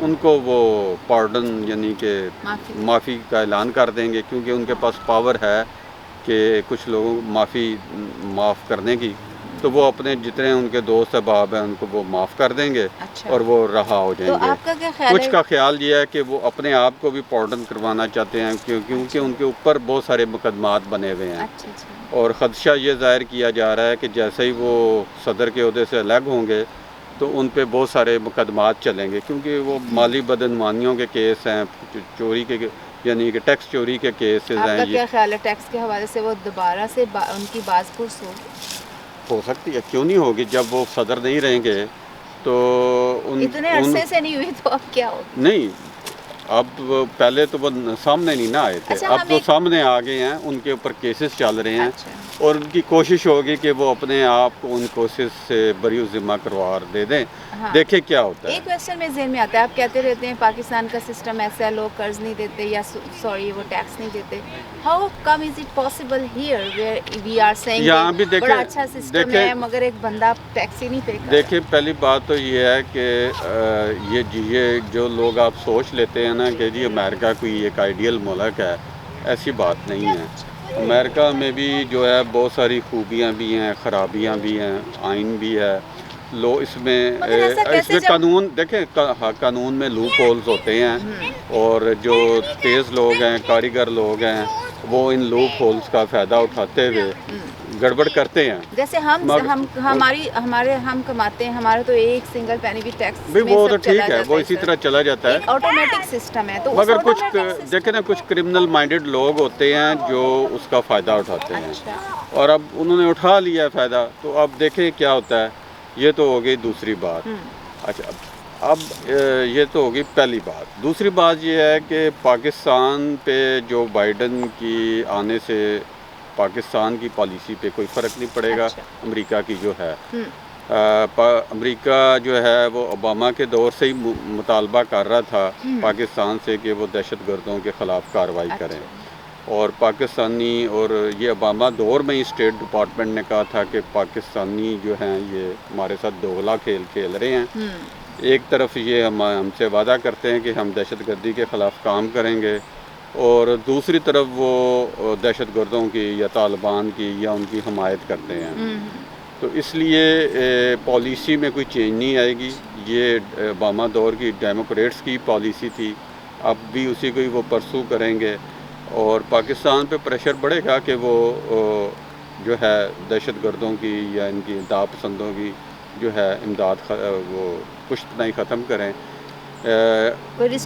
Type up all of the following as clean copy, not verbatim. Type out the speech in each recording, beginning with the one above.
ان کو وہ پارڈن یعنی کہ معافی کا اعلان کر دیں گے، کیونکہ ان کے پاس پاور ہے کہ کچھ لوگوں معاف کرنے کی، تو وہ اپنے جتنے ان کے دوست احباب ہیں ان کو وہ معاف کر دیں گے اور وہ رہا ہو جائیں گے۔ آپ کا کیا خیال ہے؟ کچھ کا خیال یہ ہے کہ وہ اپنے آپ کو بھی پارڈن کروانا چاہتے ہیں کیونکہ ان کے اوپر بہت سارے مقدمات بنے ہوئے ہیں، اور خدشہ یہ ظاہر کیا جا رہا ہے کہ جیسے ہی وہ صدر کے عہدے سے الگ ہوں گے تو ان پہ بہت سارے مقدمات چلیں گے، کیونکہ وہ مالی بدعنوانیوں کے کیس ہیں، چوری کے یعنی کہ ٹیکس چوری کے کیسز ہیں۔ آپ کا کیا خیال ہے ٹیکس کے حوالے سے وہ دوبارہ سے ان کی باز پرس ہو سکتی ہے، کیوں نہیں ہوگی؟ جب وہ صدر نہیں رہیں گے تو اتنے عرصے سے نہیں ہوئی تو اب کیا ہوگا؟ نہیں، اب پہلے تو وہ سامنے نہیں نہ آئے تھے، اب تو سامنے آ گئے ہیں، ان کے اوپر کیسز چل رہے ہیں، اور ان کی کوشش ہوگی کہ وہ اپنے آپ کو ان کوشش سے بری و ذمہ قرار دے دیں، دیکھیں کیا ہوتا ہے۔ ایک کویسچن میں ذہن میں آتا ہے، آپ کہتے رہتے ہیں پاکستان کا سسٹم ایسا ہے، لوگ قرض نہیں دیتے یا وہ ٹیکس نہیں دیتے، how come is it possible here where we are seeing یہاں بھی بڑا اچھا سسٹم ہے مگر ایک بندہ ٹیکس ہی نہیں پے کرتا؟ دیکھیں، پہلی بات تو یہ ہے کہ یہ جو لوگ آپ سوچ لیتے ہیں نا کہ جی امریکہ کوئی ایک آئیڈیل ملک ہے، ایسی بات نہیں ہے۔ امریکہ میں بھی جو ہے بہت ساری خوبیاں بھی ہیں، خرابیاں بھی ہیں، آئین بھی ہے، اس میں قانون دیکھیں، قانون میں لوپ ہولز ہوتے ہیں، اور جو تیز لوگ ہیں، کاریگر لوگ ہیں، وہ ان لوپ ہولز کا فائدہ اٹھاتے ہوئے گڑبڑ کرتے ہیں۔ جیسے ہم کماتے ہیں، ہمارا تو ایک سنگل پینی بھی ٹیکس بھی وہ تو ٹھیک ہے، وہ اسی طرح چلا جاتا ہے، آٹومیٹک سسٹم ہے، تو مگر کچھ دیکھیں نا، کچھ کرمنل مائنڈڈ لوگ ہوتے ہیں جو اس کا فائدہ اٹھاتے ہیں، اور اب انہوں نے اٹھا لیا فائدہ، تو اب دیکھیں کیا ہوتا ہے۔ یہ تو ہو گئی دوسری بات۔ اچھا، اب یہ تو ہوگی پہلی بات۔ دوسری بات یہ ہے کہ پاکستان پہ جو بائیڈن کی آنے سے پاکستان کی پالیسی پہ کوئی فرق نہیں پڑے گا، امریکہ کی جو ہے۔ امریکہ جو ہے وہ اوباما کے دور سے ہی مطالبہ کر رہا تھا پاکستان سے کہ وہ دہشت گردوں کے خلاف کارروائی کریں، اور پاکستانی، اور یہ اوباما دور میں ہی اسٹیٹ ڈپارٹمنٹ نے کہا تھا کہ پاکستانی جو ہیں یہ ہمارے ساتھ دوغلا کھیل کھیل رہے ہیں۔ ایک طرف یہ ہم سے وعدہ کرتے ہیں کہ ہم دہشت گردی کے خلاف کام کریں گے، اور دوسری طرف وہ دہشت گردوں کی یا طالبان کی یا ان کی حمایت کرتے ہیں۔ تو اس لیے پالیسی میں کوئی چینج نہیں آئے گی۔ یہ اوباما دور کی ڈیموکریٹس کی پالیسی تھی، اب بھی اسی کو ہی وہ پرسو کریں گے، اور پاکستان پہ پریشر بڑھے گا کہ وہ جو ہے دہشت گردوں کی یا ان کی انتہا پسندوں کی جو ہے امداد وہ پشت پناہی ختم کریں۔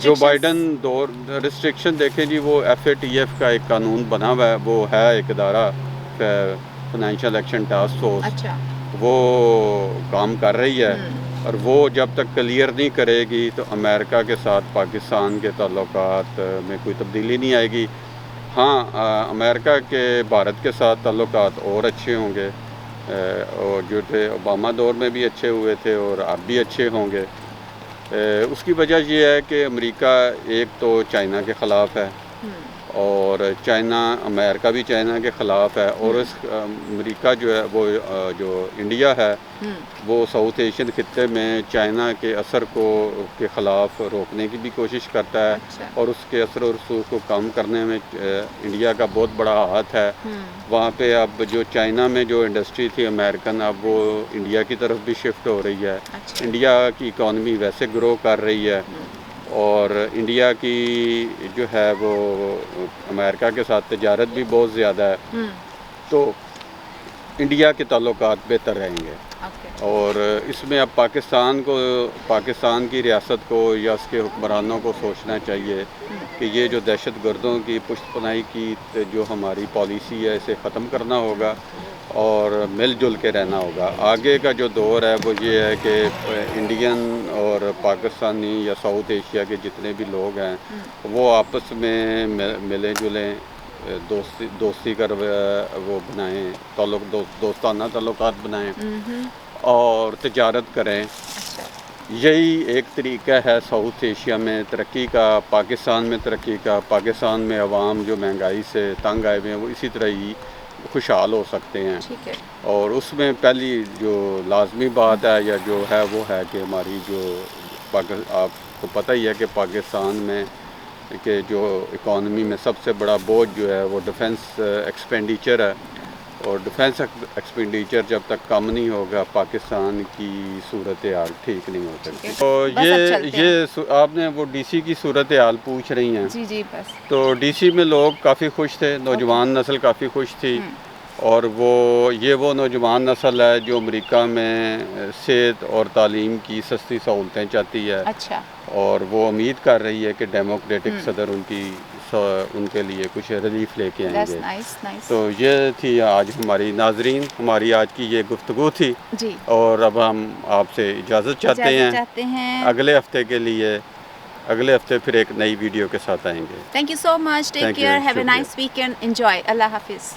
جو بائیڈن دور ریسٹرکشن دیکھیں جی، وہ FATF کا ایک قانون بنا ہوا ہے، وہ ہے ایک ادارہ فائنینشیل ایکشن ٹاسک فورس، وہ کام کر رہی ہے، اور وہ جب تک کلیئر نہیں کرے گی تو امریکہ کے ساتھ پاکستان کے تعلقات میں کوئی تبدیلی نہیں آئے گی۔ ہاں، امریکہ کے بھارت کے ساتھ تعلقات اور اچھے ہوں گے، اور جو تھے اوباما دور میں بھی اچھے ہوئے تھے اور اب بھی اچھے ہوں گے۔ اس کی وجہ یہ ہے کہ امریکہ ایک تو چائنا کے خلاف ہے، اور امریکہ بھی چائنا کے خلاف ہے، اور اس امریکہ جو ہے وہ جو انڈیا ہے وہ ساؤتھ ایشین خطے میں چائنا کے اثر کے خلاف روکنے کی بھی کوشش کرتا ہے، اور اس کے اثر و رسوخ کو کم کرنے میں انڈیا کا بہت بڑا ہاتھ ہے۔ وہاں پہ اب جو چائنا میں جو انڈسٹری تھی امریکن، اب وہ انڈیا کی طرف بھی شفٹ ہو رہی ہے۔ انڈیا کی اکانومی ویسے گرو کر رہی ہے، اور انڈیا کی جو ہے وہ امریکہ کے ساتھ تجارت بھی بہت زیادہ ہے، تو انڈیا کے تعلقات بہتر رہیں گے۔ اور اس میں اب پاکستان کی ریاست کو یا اس کے حکمرانوں کو سوچنا چاہیے کہ یہ جو دہشت گردوں کی پشت پناہی کی جو ہماری پالیسی ہے اسے ختم کرنا ہوگا، اور مل جل کے رہنا ہوگا۔ آگے کا جو دور ہے وہ یہ ہے کہ انڈین اور پاکستانی یا ساؤتھ ایشیا کے جتنے بھی لوگ ہیں وہ آپس میں ملیں جلیں، دوستی کر وہ بنائیں، دوستانہ تعلقات بنائیں اور تجارت کریں۔ یہی ایک طریقہ ہے ساؤتھ ایشیا میں ترقی کا، پاکستان میں ترقی کا۔ پاکستان میں عوام جو مہنگائی سے تنگ آئے ہوئے ہیں وہ اسی طرح ہی خوشحال ہو سکتے ہیں. ٹھیک ہے. اور اس میں پہلی جو لازمی بات ہے یا جو ہے وہ ہے کہ ہماری جو آپ کو پتہ ہی ہے کہ پاکستان میں کہ جو اکانومی میں سب سے بڑا بوجھ جو ہے وہ ڈیفنس ایکسپینڈیچر ہے. اور ڈیفنس ایکسپینڈیچر جب تک کم نہیں ہوگا پاکستان کی صورتحال ٹھیک نہیں ہو سکتی. تو یہ آپ نے وہ ڈی سی کی صورتحال پوچھ رہی ہیں. جی جی بس. تو ڈی سی میں لوگ کافی خوش تھے, نوجوان نسل کافی خوش تھی. اور وہ نوجوان نسل ہے جو امریکہ میں صحت اور تعلیم کی سستی سہولتیں چاہتی ہے. اچھا. اور وہ امید کر رہی ہے کہ ڈیموکریٹک صدر ان کے لیے کچھ ریلیف لے کے آئیں گے. تو یہ تھی آج ہماری ناظرین, ہماری آج کی یہ گفتگو تھی. جی. اور اب ہم آپ سے اجازت چاہتے ہیں اگلے ہفتے کے لیے. اگلے ہفتے پھر ایک نئی ویڈیو کے ساتھ آئیں گے. Thank you so much. Take care. Have a nice weekend. Enjoy. اللہ حافظ.